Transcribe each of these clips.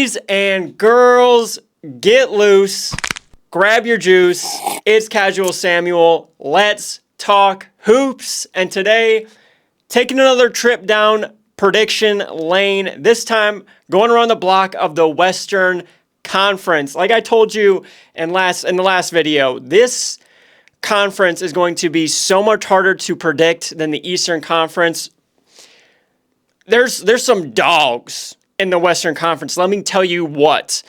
Boys and girls, get loose. Grab your juice. It's Casual Samuel. Let's talk hoops. And today, taking another trip down prediction lane. This time, going around the block of the Western Conference. Like I told you in the last video, this conference is going to be so much harder to predict than the Eastern Conference. There's some dogs in the Western Conference. Let me tell you what.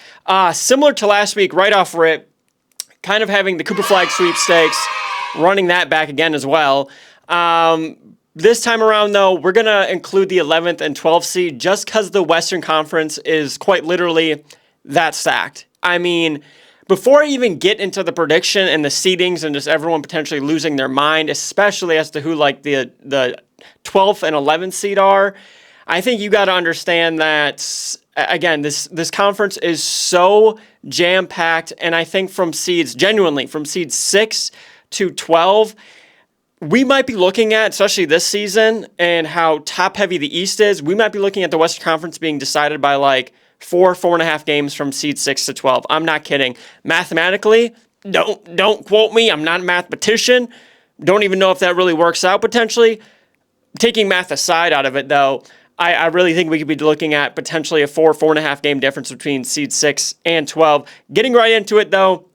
Similar to last week, right off rip, kind of having the Cooper Flag sweepstakes, running that back again as well. This time around, though, we're going to include the 11th and 12th seed just because the Western Conference is quite literally that stacked. I mean, before I even get into the prediction and the seedings and just everyone potentially losing their mind, especially as to who like the 12th and 11th seed are, I think you got to understand that, again, this conference is so jam-packed, and I think genuinely from seeds 6 to 12, we might be looking at, especially this season, and how top-heavy the East is, we might be looking at the Western Conference being decided by like 4.5 games from seed 6 to 12. I'm not kidding. Mathematically, don't quote me. I'm not a mathematician. Don't even know if that really works out potentially. Taking math aside out of it, though, I really think we could be looking at potentially a 4.5 game difference between seed 6 and 12. Getting right into it, though,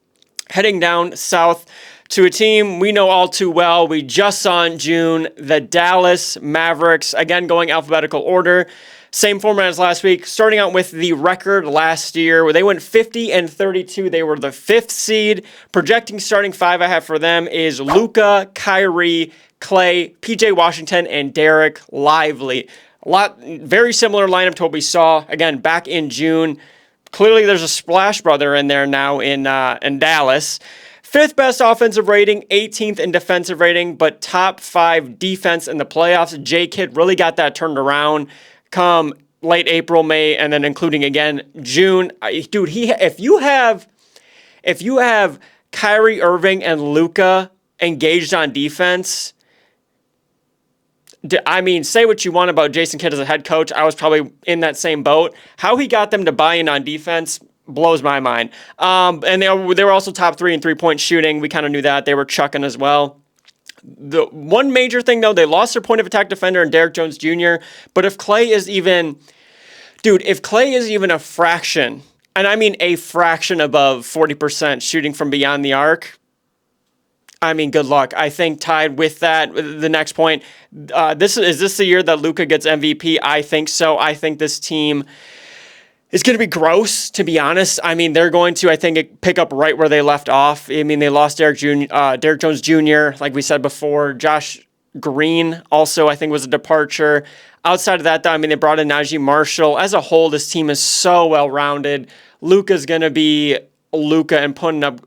heading down south to a team we know all too well. We just saw in June, the Dallas Mavericks, again going alphabetical order. Same format as last week, starting out with the record last year where they went 50-32. They were the 5th seed. Projecting starting 5 I have for them is Luka, Kyrie, Clay, PJ Washington, and Derek Lively. Very similar lineup to what we saw, again, back in June. Clearly, there's a Splash Brother in there now in Dallas. 5th best offensive rating, 18th in defensive rating, but top 5 defense in the playoffs. J-Kid really got that turned around come late April, May, and then including again June. Dude, if you have Kyrie Irving and Luka engaged on defense, I mean, say what you want about Jason Kidd as a head coach. I was probably in that same boat. How he got them to buy in on defense blows my mind. And they were also top 3 in three-point shooting. We kind of knew that. They were chucking as well. The one major thing, though, they lost their point of attack defender in Derek Jones Jr. But if Clay is even a fraction, and I mean a fraction above 40% shooting from beyond the arc, I mean, good luck. I think tied with that, the next point, is this the year that Luka gets MVP? I think so. I think this team is going to be gross, to be honest. I mean, they're going to, I think, pick up right where they left off. I mean, they lost Derek Jones Jr., like we said before. Josh Green also, I think, was a departure. Outside of that, though, I mean, they brought in Najee Marshall. As a whole, this team is so well-rounded. Luka's going to be Luka and putting up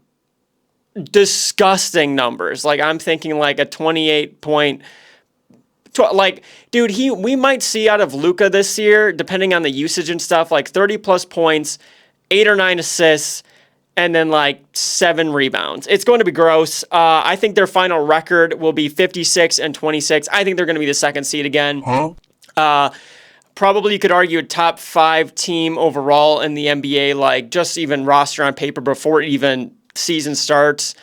disgusting numbers. Like, I'm thinking like a 28-point... we might see out of Luka this year, depending on the usage and stuff, like 30-plus points, 8 or 9 assists, and then like 7 rebounds. It's going to be gross. I think their final record will be 56-26. I think they're going to be the 2nd seed again. Probably you could argue a top 5 team overall in the NBA, like just even roster on paper before even season starts.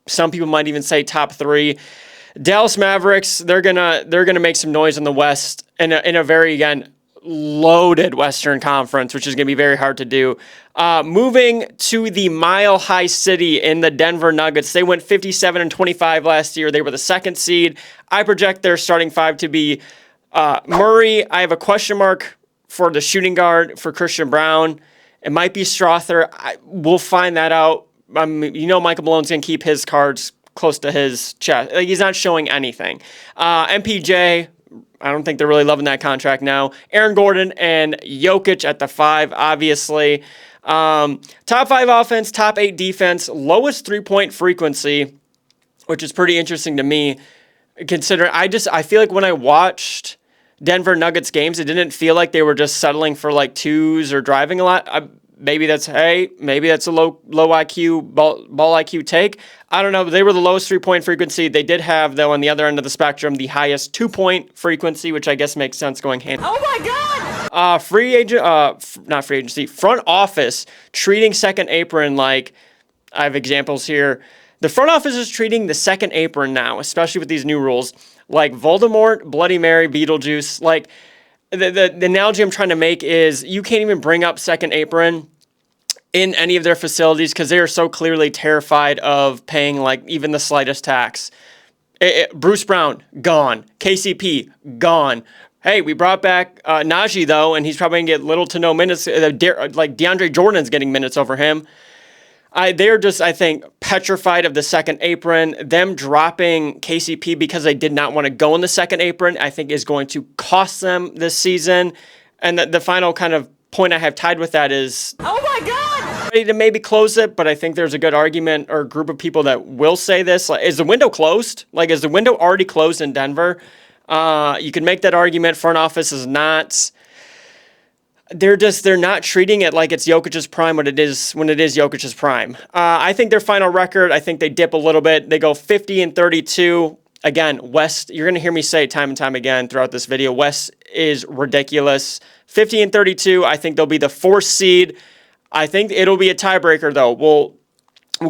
Some people might even say top 3. Dallas Mavericks, they're gonna make some noise in the West in a very, again, loaded Western Conference, which is gonna be very hard to do. Moving to the Mile High City in the Denver Nuggets, they went 57-25 last year. They were the 2nd seed. I project their starting 5 to be Murray. I have a question mark for the shooting guard for Christian Brown. It might be Strother. We'll find that out. Michael Malone's going to keep his cards close to his chest. Like, he's not showing anything. MPJ, I don't think they're really loving that contract now. Aaron Gordon and Jokic at the 5, obviously. Top 5 offense, top 8 defense, lowest three-point frequency, which is pretty interesting to me. Considering I feel like when I watched Denver Nuggets games, it didn't feel like they were just settling for like 2s or driving a lot. Maybe that's a low IQ, ball IQ take. I don't know. They were the lowest three-point frequency. They did have, though, on the other end of the spectrum, the highest 2-point frequency, which I guess makes sense going hand. Oh, my God! not free agency, front office treating second apron like, I have examples here. The front office is treating the second apron now, especially with these new rules, like Voldemort, Bloody Mary, Beetlejuice. Like, the analogy I'm trying to make is you can't even bring up second apron in any of their facilities because they are so clearly terrified of paying like even the slightest tax. Bruce Brown, gone. KCP, gone. Hey, we brought back Najee, though, and he's probably going to get little to no minutes. Like DeAndre Jordan's getting minutes over him. They're just, I think, petrified of the second apron. Them dropping KCP because they did not want to go in the second apron, I think, is going to cost them this season. And the final kind of point I have tied with that is, oh my God, ready to maybe close it, but I think there's a good argument or group of people that will say this. Like, is the window closed? Like, is the window already closed in Denver? You can make that argument. Front office is not. They're not treating it like it's Jokic's prime when it is Jokic's prime. I think their final record, I think they dip a little bit. They go 50-32. Again, West, you're going to hear me say time and time again throughout this video, West is ridiculous. 50-32, I think they'll be the 4th seed. I think it'll be a tiebreaker, though. We'll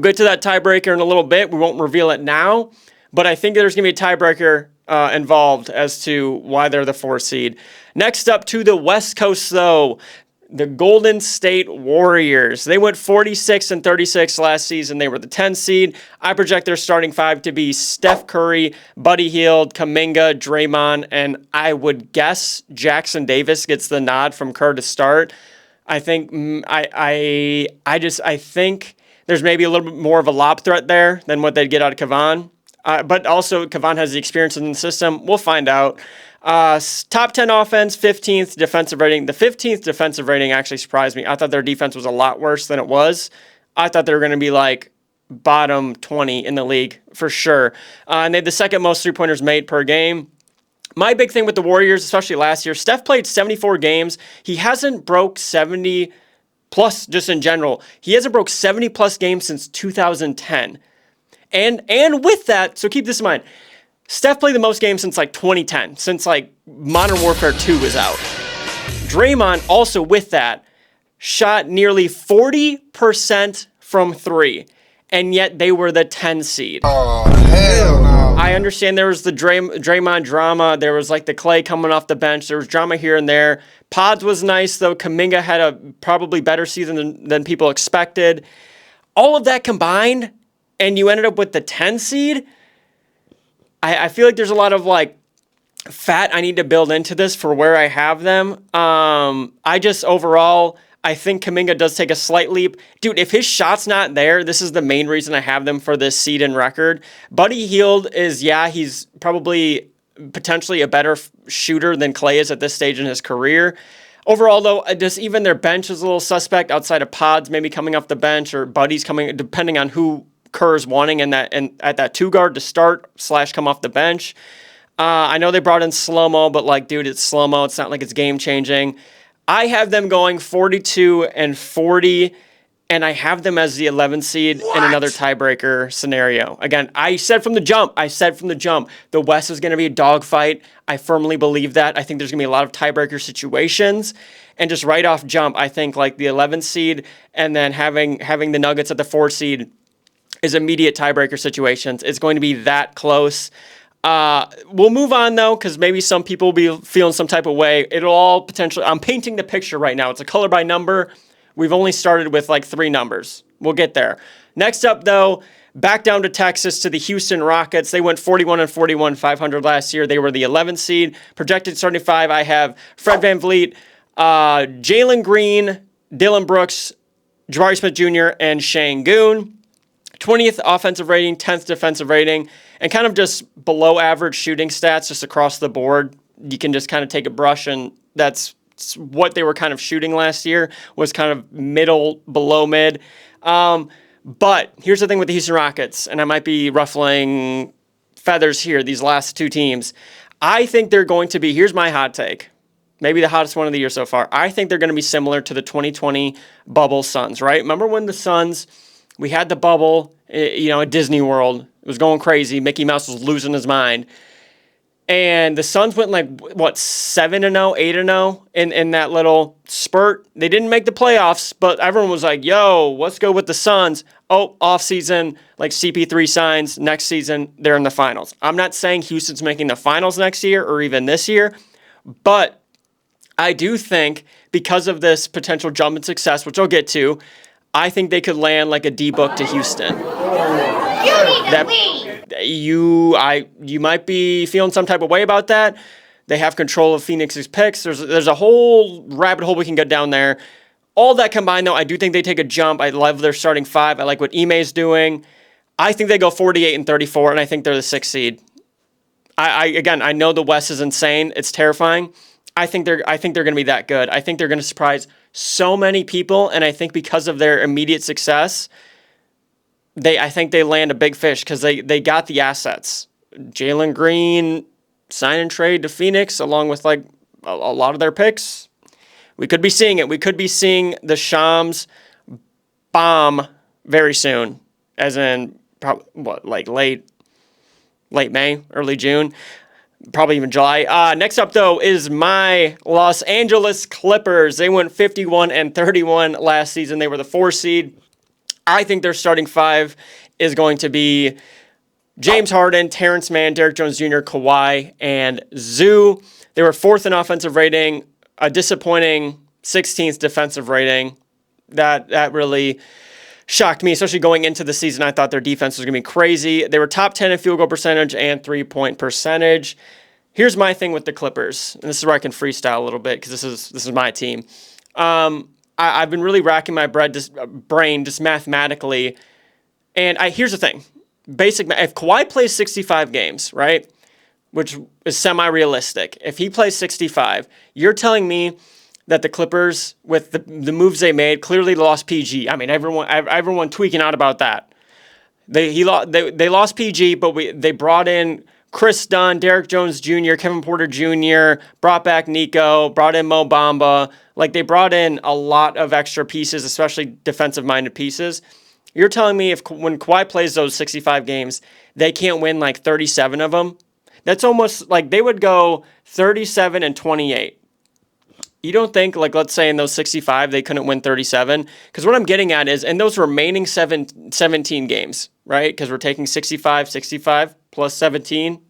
get to that tiebreaker in a little bit. We won't reveal it now, but I think there's going to be a tiebreaker involved as to why they're the 4th seed. Next up to the West Coast, though, the Golden State Warriors. They went 46-36 last season. They were the 10th seed. I project their starting 5 to be Steph Curry, Buddy Hield, Kuminga, Draymond, and I would guess Jackson Davis gets the nod from Kerr to start. I think I think there's maybe a little bit more of a lob threat there than what they'd get out of Kevon. But also, Kevon has the experience in the system. We'll find out. Top 10 offense, 15th defensive rating. The 15th defensive rating actually surprised me. I thought their defense was a lot worse than it was. I thought they were going to be like bottom 20 in the league for sure. And they had the second most three-pointers made per game. My big thing with the Warriors, especially last year, Steph played 74 games. He hasn't broke 70 plus just in general. He hasn't broke 70 plus games since 2010. And with that, so keep this in mind, Steph played the most games since like 2010, since like Modern Warfare 2 was out. Draymond also with that shot nearly 40% from 3, and yet they were the 10 seed. Oh, hell no. I understand there was the Draymond drama. There was like the Clay coming off the bench. There was drama here and there. Pods was nice, though. Kuminga had a probably better season than people expected. All of that combined, and you ended up with the 10 seed. I feel like there's a lot of like fat I need to build into this for where I have them. I think Kuminga does take a slight leap. Dude, if his shot's not there, this is the main reason I have them for this seed and record. Buddy Hield is, he's probably potentially a better shooter than Clay is at this stage in his career. Overall, though, just even their bench is a little suspect outside of Pods maybe coming off the bench or Buddy's coming, depending on who Kerr's wanting and at that 2 guard to start / come off the bench. I know they brought in slow-mo, but like, dude, it's slow-mo. It's not like it's game-changing. I have them going 42-40, and I have them as the 11th seed in another tiebreaker scenario. Again, I said from the jump, the West is going to be a dogfight. I firmly believe that. I think there's going to be a lot of tiebreaker situations. And just right off jump, I think like the 11th seed and then having the Nuggets at the 4th seed is immediate tiebreaker situations. It's going to be that close. We'll move on, though, because maybe some people will be feeling some type of way. It'll all potentially... I'm painting the picture right now. It's a color by number. We've only started with like 3 numbers. We'll get there. Next up, though, back down to Texas to the Houston Rockets. They went 41-41, 500 last year. They were the 11th seed. Projected starting 5, I have Fred VanVleet, Jalen Green, Dylan Brooks, Jabari Smith Jr., and Şengün. 20th offensive rating, 10th defensive rating, and kind of just below average shooting stats just across the board. You can just kind of take a brush, and that's what they were kind of shooting last year, was kind of middle, below mid. But here's the thing with the Houston Rockets, and I might be ruffling feathers here, these last 2 teams. I think they're going to be, here's my hot take, maybe the hottest one of the year so far. I think they're going to be similar to the 2020 bubble Suns, right? Remember when the Suns... We had the bubble, at Disney World. It was going crazy. Mickey Mouse was losing his mind. And the Suns went like, what, 7-0, 8-0 in that little spurt. They didn't make the playoffs, but everyone was like, yo, let's go with the Suns. Oh, offseason, like CP3 signs. Next season, they're in the finals. I'm not saying Houston's making the finals next year or even this year, but I do think because of this potential jump in success, which I'll get to, I think they could land like a D-book to Houston. You need to leave. You might be feeling some type of way about that. They have control of Phoenix's picks. There's a whole rabbit hole we can get down there. All that combined, though, I do think they take a jump. I love their starting five. I like what Ime's doing. I think they go 48-34, and I think they're the 6th seed. I know the West is insane. It's terrifying. I think they're going to be that good. I think they're going to surprise so many people, and I think because of their immediate success, I think they land a big fish because they got the assets. Jalen Green, sign and trade to Phoenix, along with like a lot of their picks. We could be seeing it. We could be seeing the Shams bomb very soon, as in like late May, early June, probably even July. Next up, though, is my Los Angeles Clippers. They went 51-31 last season. They were the 4 seed. I think their starting five is going to be James Harden, Terrence Mann, Derrick Jones Jr., Kawhi, and Zoo. They were 4th in offensive rating, a disappointing 16th defensive rating. That really shocked me, especially going into the season. I thought their defense was going to be crazy. They were top 10 in field goal percentage and 3-point percentage. Here's my thing with the Clippers, and this is where I can freestyle a little bit because this is my team. I've been really racking my brain just mathematically, and here's the thing. If Kawhi plays 65 games, right, which is semi-realistic, if he plays 65, you're telling me that the Clippers, with the moves they made, clearly lost PG. I mean, everyone tweaking out about that. They lost PG, but they brought in Chris Dunn, Derrick Jones Jr., Kevin Porter Jr., brought back Nico, brought in Mo Bamba. Like, they brought in a lot of extra pieces, especially defensive-minded pieces. You're telling me when Kawhi plays those 65 games, they can't win like 37 of them? That's almost like they would go 37-28. You don't think, like, let's say in those 65, they couldn't win 37? Because what I'm getting at is, in those remaining 17 games, right? Because we're taking 65 plus 17,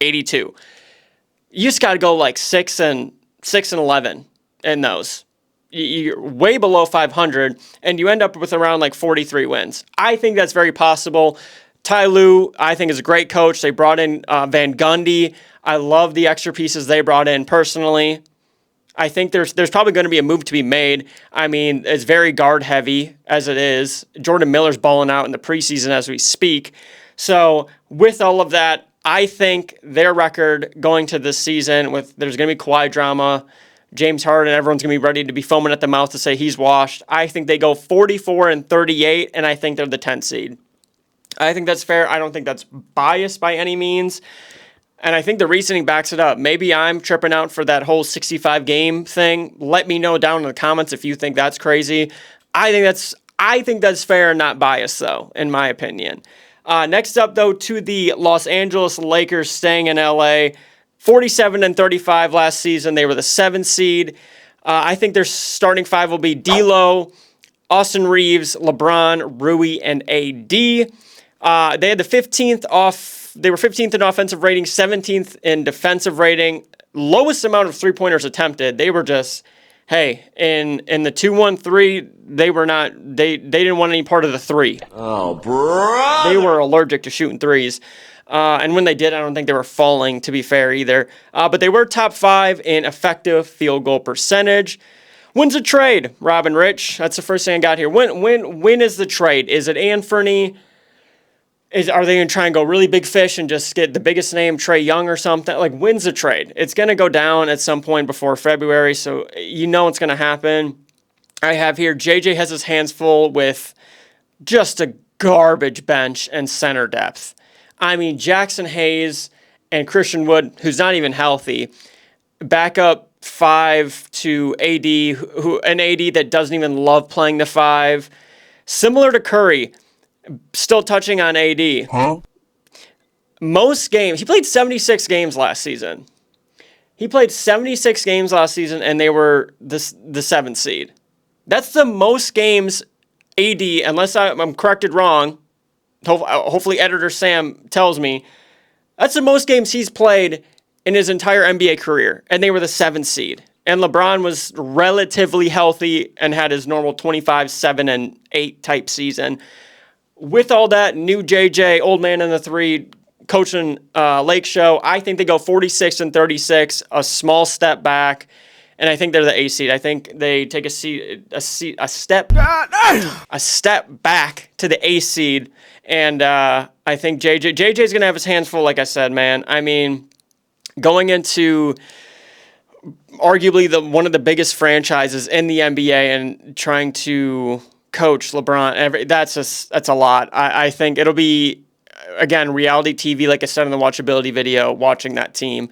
82. You just got to go like 6-11 in those. You're way below 500, and you end up with around like 43 wins. I think that's very possible. Ty Lue, I think, is a great coach. They brought in Van Gundy. I love the extra pieces they brought in personally. I think there's probably going to be a move to be made. I mean, it's very guard heavy as it is. Jordan Miller's balling out in the preseason as we speak. So with all of that, I think their record going to this season there's going to be Kawhi drama, James Harden, everyone's going to be ready to be foaming at the mouth to say he's washed. I think they go 44-38, and I think they're the 10th seed. I think that's fair. I don't think that's biased by any means. And I think the reasoning backs it up. Maybe I'm tripping out for that whole 65-game thing. Let me know down in the comments if you think that's crazy. I think that's fair and not biased, though, in my opinion. Next up, though, to the Los Angeles Lakers staying in LA. 47-35 last season. They were the 7th seed. I think their starting five will be D'Lo, Austin Reeves, LeBron, Rui, and AD. They had the 15th off. They were 15th in offensive rating, 17th in defensive rating, lowest amount of three-pointers attempted. They were just, hey, in the 2-1-3, they didn't want any part of the three. Oh, bro. They were allergic to shooting threes. And when they did, I don't think they were falling, to be fair, either. But they were top 5 in effective field goal percentage. When's the trade, Rob and Rich? That's the first thing I got here. When is the trade? Is it Anthony? Are they going to try and go really big fish and just get the biggest name, Trae Young or something? Like, when's the trade? It's going to go down at some point before February, so you know it's going to happen. I have here, JJ has his hands full with just a garbage bench and center depth. I mean, Jackson Hayes and Christian Wood, who's not even healthy, backup 5 to AD, an AD that doesn't even love playing the 5. Similar to Curry. Still touching on AD. Huh? most games. He played 76 games last season. He played 76 games last season, and they were the 7th seed. That's the most games AD, unless I'm corrected wrong. Hopefully, editor Sam tells me. That's the most games he's played in his entire NBA career, and they were the 7th seed. And LeBron was relatively healthy and had his normal 25, 7, and 8 type season. With all that, new JJ, old man in the 3, coaching Lake Show, I think they go 46 and 36, a small step back, and I think they're the A seed. I think they take a step back to the A seed, and I think JJ's gonna have his hands full, like I said, man. I mean, going into arguably one of the biggest franchises in the NBA and trying to coach LeBron, that's a lot. I think it'll be, again, reality TV, like I said in the watchability video, watching that team.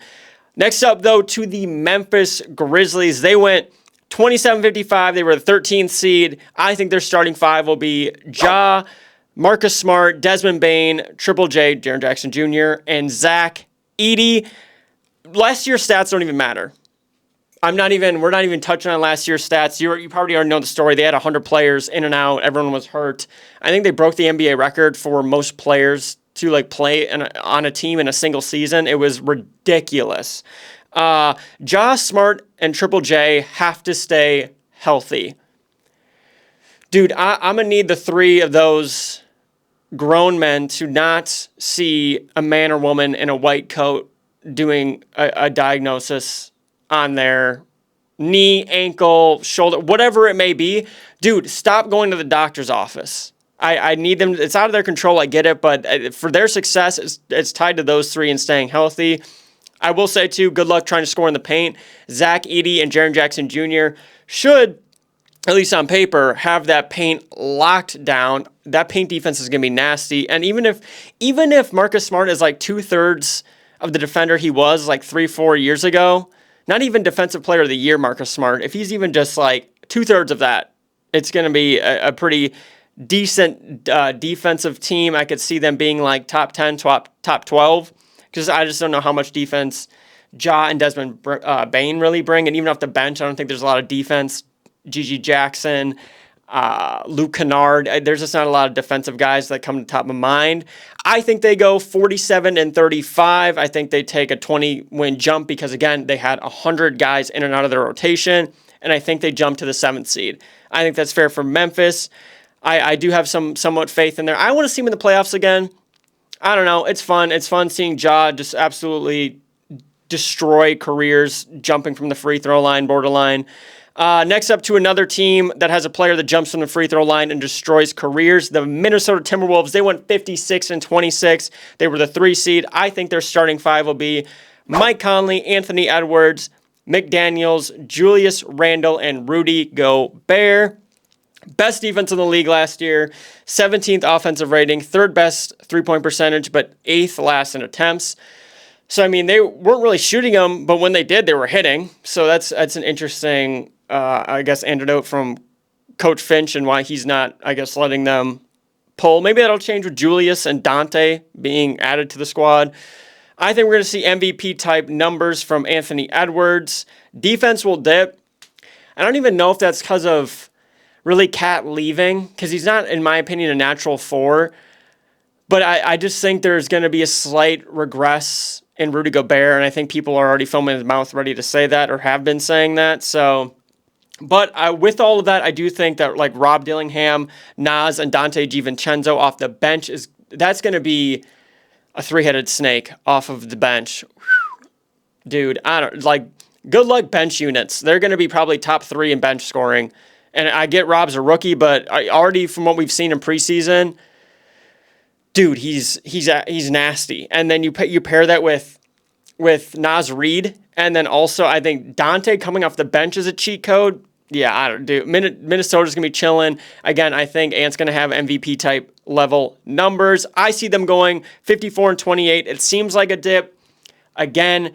Next up, though, to the Memphis Grizzlies. They went 27-55. They were the 13th seed. I think their starting 5 will be Ja, Marcus Smart, Desmond Bane, Triple J, Jaren Jackson Jr., and Zach Edey. Last year's stats don't even matter. We're not even touching on last year's stats. You probably already know the story. They had 100 players in and out. Everyone was hurt. I think they broke the NBA record for most players to play on a team in a single season. It was ridiculous. Ja, Smart, and Triple J have to stay healthy. Dude, I'm going to need the 3 of those grown men to not see a man or woman in a white coat doing a diagnosis on their knee, ankle, shoulder, whatever it may be. Dude, stop going to the doctor's office. I need them. It's out of their control. I get it. But for their success, it's tied to those 3 and staying healthy. I will say, too, good luck trying to score in the paint. Zach Edey and Jaren Jackson Jr. should, at least on paper, have that paint locked down. That paint defense is going to be nasty. And even if Marcus Smart is 2/3 of the defender he was 3-4 years ago, not even Defensive Player of the Year Marcus Smart, if he's even just 2/3 of that, it's going to be a pretty decent defensive team. I could see them being top 10, top 12, because I just don't know how much defense Ja and Desmond Bane really bring. And even off the bench, I don't think there's a lot of defense. Gigi Jackson, Luke Kennard, there's just not a lot of defensive guys that come to the top of mind. I think they go 47 and 35. I think they take a 20-win jump because, again, they had 100 guys in and out of their rotation, and I think they jump to the 7th seed. I think that's fair for Memphis. I do have somewhat faith in there. I want to see them in the playoffs again. I don't know. It's fun. It's fun seeing Ja just absolutely destroy careers, jumping from the free throw line, borderline. Next up to another team that has a player that jumps from the free throw line and destroys careers, the Minnesota Timberwolves. They went 56 and 26. They were the 3 seed. I think their starting 5 will be Mike Conley, Anthony Edwards, McDaniels, Julius Randle, and Rudy Gobert. Best defense in the league last year, 17th offensive rating, 3rd best three-point percentage, but 8th last in attempts. So, I mean, they weren't really shooting them, but when they did, they were hitting. So that's an interesting, antidote from Coach Finch and why he's not, letting them pull. Maybe that'll change with Julius and Dante being added to the squad. I think we're going to see MVP-type numbers from Anthony Edwards. Defense will dip. I don't even know if that's because of really Cat leaving, because he's not, in my opinion, a natural 4. But I just think there's going to be a slight regress in Rudy Gobert, and I think people are already foaming his mouth ready to say that or have been saying that. So, but with all of that, I do think that Rob Dillingham, Nas, and Dante DiVincenzo off the bench that's going to be a 3-headed snake off of the bench. Dude, good luck bench units. They're going to be probably top 3 in bench scoring. And I get Rob's a rookie, but already from what we've seen in preseason, dude, he's nasty. And then you pair that with Naz Reid, and then also I think Dante coming off the bench is a cheat code. Yeah, Minnesota's gonna be chilling. Again, I think Ant's gonna have MVP type level numbers. I see them going 54 and 28. It seems like a dip. Again,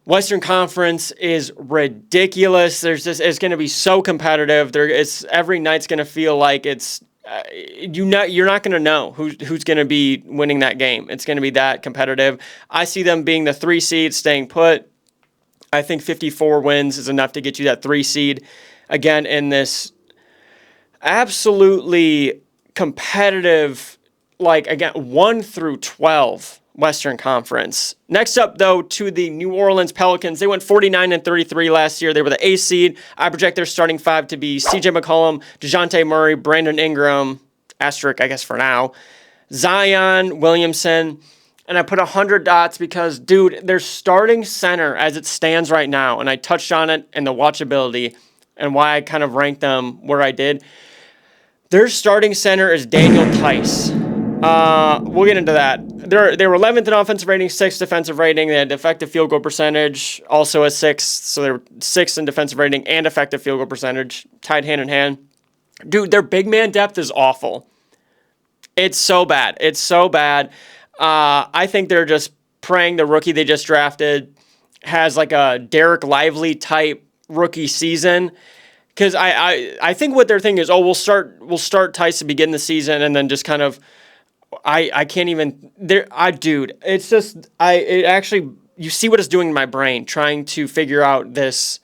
Western Conference is ridiculous. It's going to be so competitive. Every night's going to feel like it's you're not going to know who's going to be winning that game. It's going to be that competitive. I see them being the 3 seed, staying put. I think 54 wins is enough to get you that 3 seed. Again, in this absolutely competitive, like, again, 1 through 12 Western Conference. Next up, though, to the New Orleans Pelicans. They went 49-33 last year. They were the 8th seed. I project their starting 5 to be C.J. McCollum, DeJounte Murray, Brandon Ingram, asterisk, I guess, for now, Zion Williamson, and I put 100 dots because, dude, their starting center as it stands right now, and I touched on it and the watchability and why I kind of ranked them where I did. Their starting center is Daniel Theis. We'll get into that. They were 11th in offensive rating, 6th defensive rating. They had effective field goal percentage, also a 6th. So they were 6th in defensive rating and effective field goal percentage, tied hand in hand. Dude, their big man depth is awful. It's so bad. It's so bad. I think they're just praying the rookie they just drafted has like a Derek Lively type rookie season. Because I think what their thing is, we'll start Theis to begin the season and then just kind of, I can't even, dude, it's just, it actually, you see what it's doing in my brain, trying to figure out this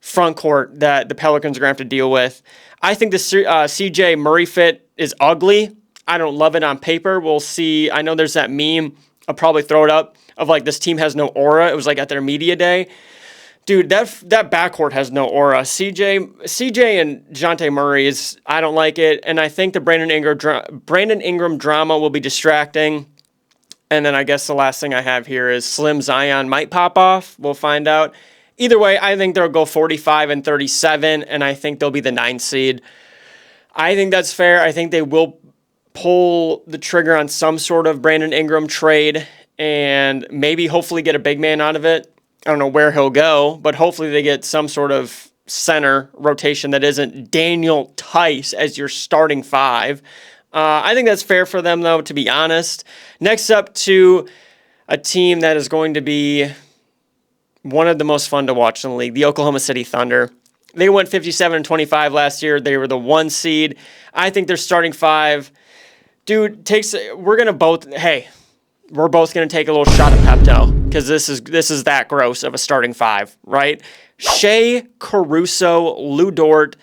front court that the Pelicans are going to have to deal with. I think the CJ Murray fit is ugly. I don't love it on paper. We'll see. I know there's that meme, I'll probably throw it up, of like, this team has no aura. It was like at their media day. Dude, that backcourt has no aura. CJ and DeJounte Murray I don't like it, and I think the Brandon Ingram drama will be distracting. And then I guess the last thing I have here is Slim Zion might pop off. We'll find out. Either way, I think they'll go 45-37, and I think they'll be the 9th seed. I think that's fair. I think they will pull the trigger on some sort of Brandon Ingram trade and maybe hopefully get a big man out of it. I don't know where he'll go, but hopefully they get some sort of center rotation that isn't Daniel Theis as your starting 5. I think that's fair for them, though, to be honest. Next up to a team that is going to be one of the most fun to watch in the league, the Oklahoma City Thunder. They went 57-25 last year. They were the 1 seed. I think their starting 5, dude, we're both going to take a little shot of Pepto because this is that gross of a starting 5, right? Shea, Caruso, Lou Dort,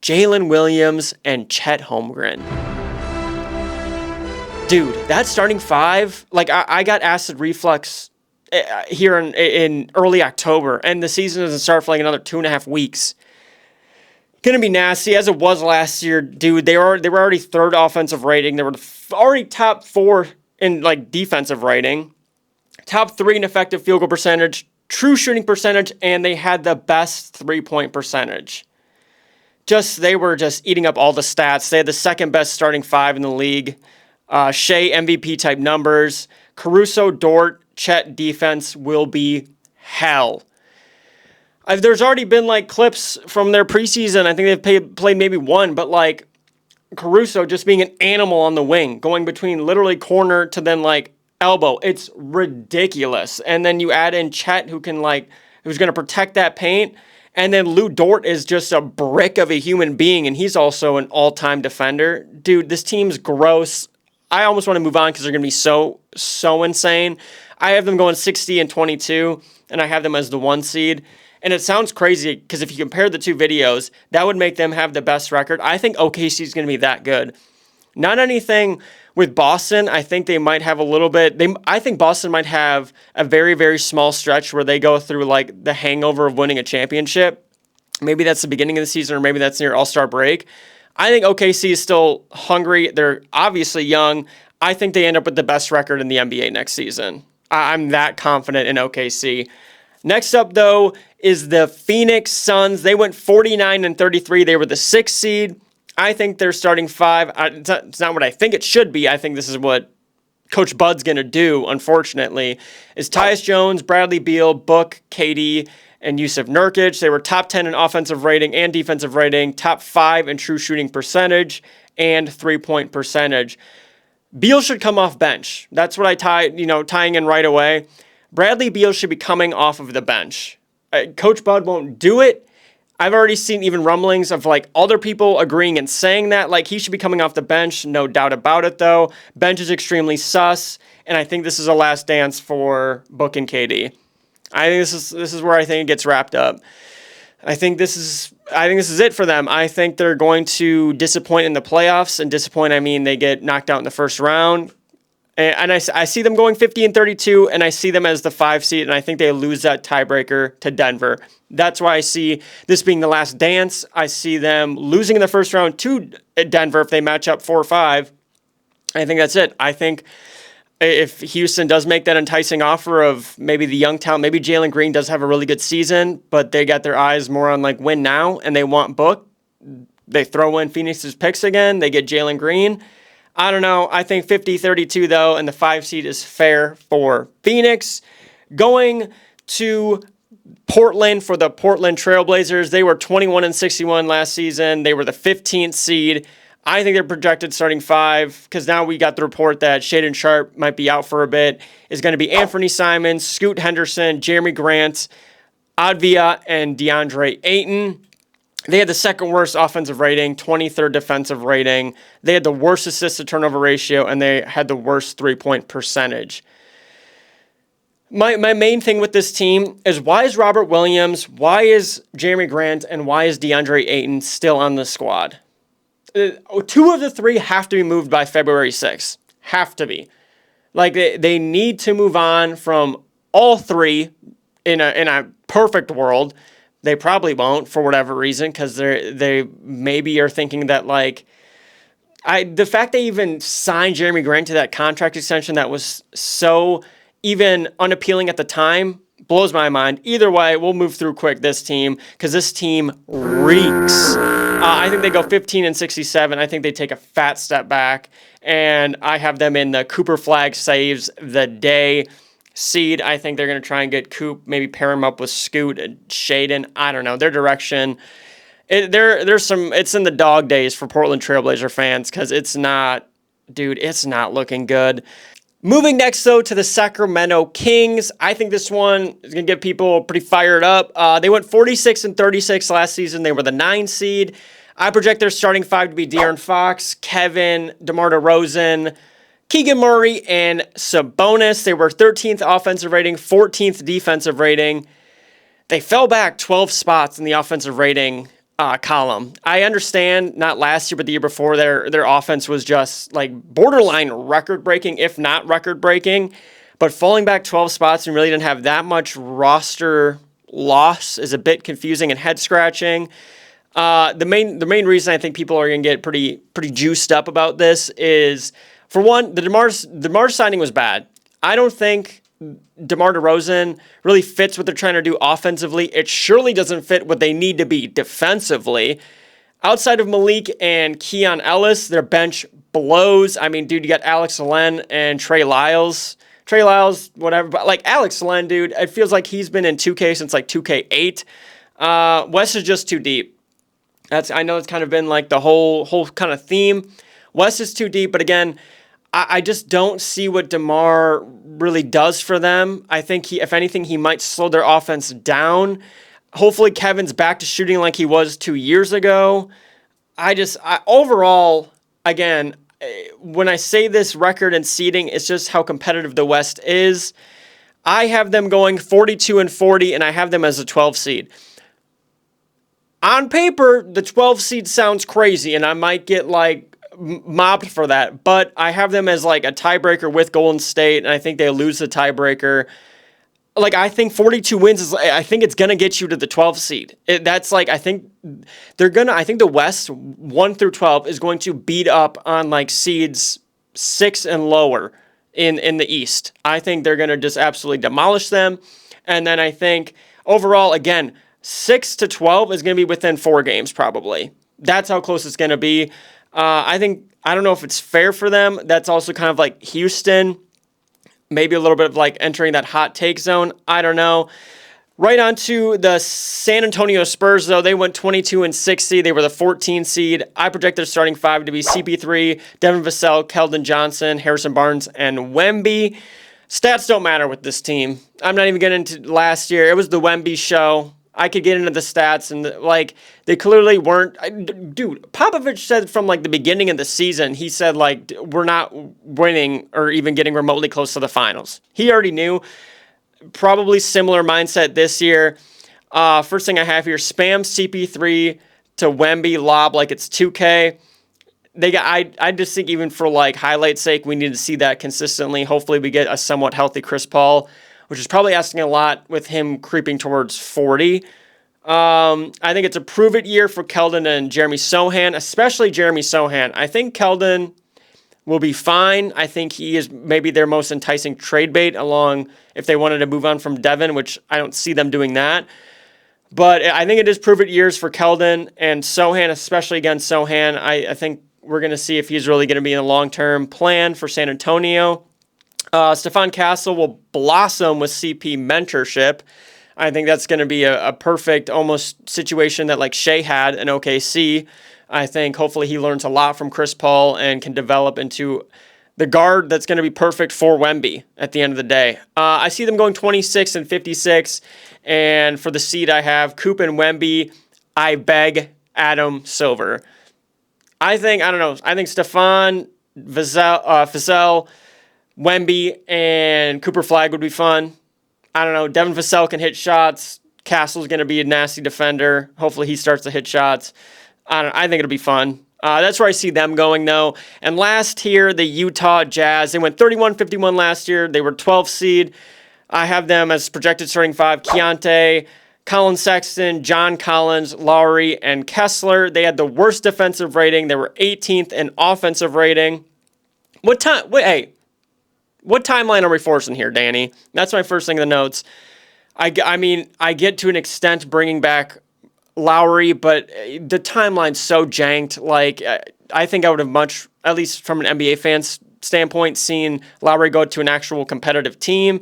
Jalen Williams, and Chet Holmgren. Dude, that starting 5, like I got acid reflux here in early October, and the season doesn't start for like another 2.5 weeks. Gonna be nasty as it was last year, dude. They were already 3rd offensive rating. They were already top 4 in like defensive rating, top 3 in effective field goal percentage, true shooting percentage, and they had the best 3-point percentage. They were just eating up all the stats. They had the 2nd best starting 5 in the league. Shea MVP type numbers. Caruso, Dort, Chet defense will be hell. There's already been like clips from their preseason. I think they've played maybe 1, but like Caruso just being an animal on the wing, going between literally corner to then like elbow. It's ridiculous. And then you add in Chet who's going to protect that paint. And then Lou Dort is just a brick of a human being, and he's also an all-time defender. Dude, this team's gross. I almost want to move on because they're going to be so insane. I have them going 60-22, and I have them as the 1 seed. And it sounds crazy because if you compare the 2 videos, that would make them have the best record. I think OKC is going to be that good. Not anything with Boston. I think they might have a little bit. I think Boston might have a very, very small stretch where they go through like the hangover of winning a championship. Maybe that's the beginning of the season, or maybe that's near All-Star break. I think OKC is still hungry. They're obviously young. I think they end up with the best record in the NBA next season. I'm that confident in OKC. Next up, though, is the Phoenix Suns. They went 49-33. They were the 6th seed. I think their starting 5, it's not what I think it should be. I think this is what Coach Bud's going to do, unfortunately, is Tyus Jones, Bradley Beal, Book, KD, and Yusuf Nurkic. They were top 10 in offensive rating and defensive rating, top 5 in true shooting percentage and 3-point percentage. Beal should come off bench. That's what tying in right away. Bradley Beal should be coming off of the bench. Coach Bud won't do it. I've already seen even rumblings of like other people agreeing and saying that like he should be coming off the bench. No doubt about it, though. Bench is extremely sus, and I think this is a last dance for Book and KD. I think this is where I think it gets wrapped up. I think this is it for them. I think they're going to disappoint in the playoffs, and disappoint I mean they get knocked out in the first round. And I see them going 50-32, and I see them as the 5 seed, and I think they lose that tiebreaker to Denver. That's why I see this being the last dance. I see them losing in the first round to Denver if they match up 4-5. I think that's it. I think if Houston does make that enticing offer of maybe the young talent, maybe Jalen Green does have a really good season, but they got their eyes more on like win now, and they want Book. They throw in Phoenix's picks again. They get Jalen Green. I don't know. I think 50-32, though, and the 5 seed is fair for Phoenix. Going to Portland for the Portland Trailblazers. They were 21-61 last season. They were the 15th seed. I think they're projected starting 5 because now we got the report that Shaedon Sharpe might be out for a bit. It's going to be Anthony Simons, Scoot Henderson, Jeremy Grant, Advia, and DeAndre Ayton. They had the second worst offensive rating, 23rd defensive rating. They had the worst assist-to-turnover ratio, and they had the worst three-point percentage. My main thing with this team is why is Robert Williams, why is Jeremy Grant, and why is DeAndre Ayton still on the squad? 2 of the 3 have to be moved by February 6th. Have to be. Like, they need to move on from all 3 in a perfect world. They probably won't for whatever reason because they maybe are thinking that like the fact they even signed Jeremy Grant to that contract extension that was so even unappealing at the time blows my mind. Either way, we'll move through quick this team because this team reeks. I think they go 15-67. I think they take a fat step back, and I have them in the Cooper Flag saves the day seed. I think they're going to try and get Coop, maybe pair him up with Scoot and Shaedon. I don't know. Their direction, it's in the dog days for Portland Trailblazer fans because it's not looking good. Moving next, though, to the Sacramento Kings. I think this one is going to get people pretty fired up. They went 46-36 last season. They were the 9 seed. I project their starting 5 to be De'Aaron Fox, Kevin, DeMar DeRozan, Keegan Murray, and Sabonis. They were 13th offensive rating, 14th defensive rating. They fell back 12 spots in the offensive rating column. I understand not last year, but the year before, their offense was just like borderline record-breaking, if not record-breaking. But falling back 12 spots and really didn't have that much roster loss is a bit confusing and head-scratching. The main reason I think people are going to get pretty juiced up about this is, for one, the DeMar signing was bad. I don't think DeMar DeRozan really fits what they're trying to do offensively. It surely doesn't fit what they need to be defensively. Outside of Malik and Keon Ellis, their bench blows. I mean, dude, you got Alex Len and Trey Lyles. Trey Lyles, whatever. But like Alex Len, dude, it feels like he's been in 2K since like 2K8. West is just too deep. I know it's kind of been like the whole kind of theme. West is too deep, but again, I just don't see what DeMar really does for them. I think if anything, he might slow their offense down. Hopefully Kevin's back to shooting like he was 2 years ago. Overall, again, when I say this record and seeding, it's just how competitive the West is. I have them going 42-40, and I have them as a 12 seed. On paper, the 12 seed sounds crazy, and I might get like mobbed for that, but I have them as like a tiebreaker with Golden State, and I think they lose the tiebreaker. Like, I think 42 wins I think it's gonna get you to the 12 seed. I think the West 1 through 12 is going to beat up on like seeds 6 and lower in the East. I think they're gonna just absolutely demolish them, and then I think overall, again, 6 to 12 is gonna be within 4 games probably. That's how close it's gonna be. I don't know if it's fair for them. That's also kind of like Houston, maybe a little bit of like entering that hot take zone. I don't know. Right on to the San Antonio Spurs, though. They went 22-60. They were the 14 seed. I project their starting 5 to be CP3, Devin Vassell, Keldon Johnson, Harrison Barnes, and Wemby. Stats don't matter with this team. I'm not even getting into last year. It was the Wemby show. I could get into the stats, and like they clearly weren't. Dude, Popovich said from like the beginning of the season, he said like we're not winning or even getting remotely close to the finals. He already knew. Probably similar mindset this year. First thing I have here: spam CP3 to Wemby lob like it's 2K. I just think even for like highlight sake, we need to see that consistently. Hopefully, we get a somewhat healthy Chris Paul, which is probably asking a lot with him creeping towards 40. I think it's a prove-it year for Keldon and Jeremy Sohan, especially Jeremy Sohan. I think Keldon will be fine. I think he is maybe their most enticing trade bait along if they wanted to move on from Devin, which I don't see them doing that. But I think it is prove-it years for Keldon and Sohan, especially against Sohan. I think we're going to see if he's really going to be in a long-term plan for San Antonio. Stephon Castle will blossom with CP mentorship. I think that's going to be a perfect almost situation that like Shea had in OKC. I think hopefully he learns a lot from Chris Paul and can develop into the guard that's going to be perfect for Wemby at the end of the day. I see them going 26 and 56. And for the seed, I have Coop and Wemby. I beg Adam Silver. I think Stephon, Vassell, Wemby, and Cooper Flag would be fun. I don't know. Devin Vassell can hit shots. Castle's going to be a nasty defender. Hopefully he starts to hit shots. I think it'll be fun. That's where I see them going, though. And last here, the Utah Jazz. They went 31-51 last year. They were 12th seed. I have them as projected starting 5. Keontae, Colin Sexton, John Collins, Lowry, and Kessler. They had the worst defensive rating. They were 18th in offensive rating. What timeline are we forcing here, Danny? That's my first thing in the notes. I mean, I get to an extent bringing back Lowry, but the timeline's so janked. Like, I think I would have much, at least from an NBA fan's standpoint, seen Lowry go to an actual competitive team.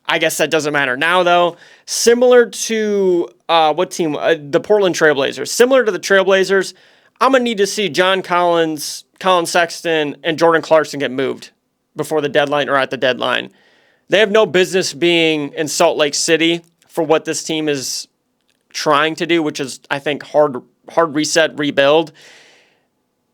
I guess that doesn't matter now, though. Similar to what team? The Portland Trailblazers. Similar to the Trailblazers, I'm going to need to see John Collins, Colin Sexton, and Jordan Clarkson get moved before the deadline or at the deadline. They have no business being in Salt Lake City for what this team is trying to do, which is, I think, hard reset, rebuild.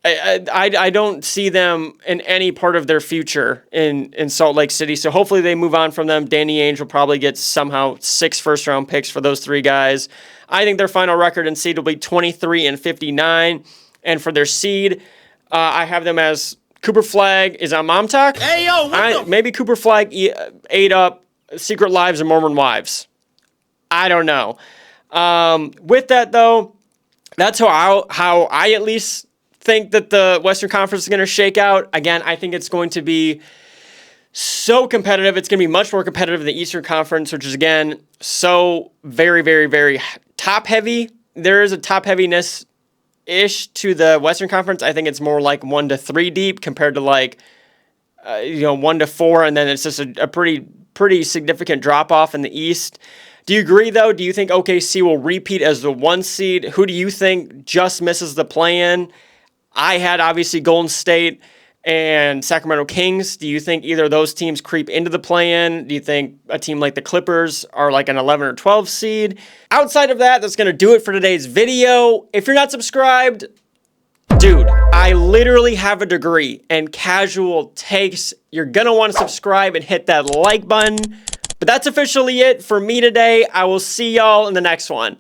I don't see them in any part of their future in Salt Lake City, so hopefully they move on from them. Danny Ainge will probably get somehow 6 first-round picks for those 3 guys. I think their final record in seed will be 23 and 59, and for their seed, I have them as Cooper Flag is on Mom Talk. Hey, yo, maybe Cooper Flag ate up Secret Lives of Mormon Wives. I don't know. With that, though, that's how I at least think that the Western Conference is going to shake out. Again, I think it's going to be so competitive. It's going to be much more competitive than the Eastern Conference, which is, again, so very, very, very top-heavy. There is a top-heaviness-ish to the Western Conference. I think it's more like 1 to 3 deep compared to like 1 to 4, and then it's just a pretty significant drop-off in the East. Do you agree, though? Do you think OKC will repeat as the 1 seed? Who do you think just misses the play-in? I had, obviously, Golden State and Sacramento Kings. Do you think either of those teams creep into the play-in? Do you think a team like the Clippers are like an 11 or 12 seed? Outside of that, that's going to do it for today's video. If you're not subscribed, dude, I literally have a degree in casual takes. You're going to want to subscribe and hit that like button. But that's officially it for me today. I will see y'all in the next one.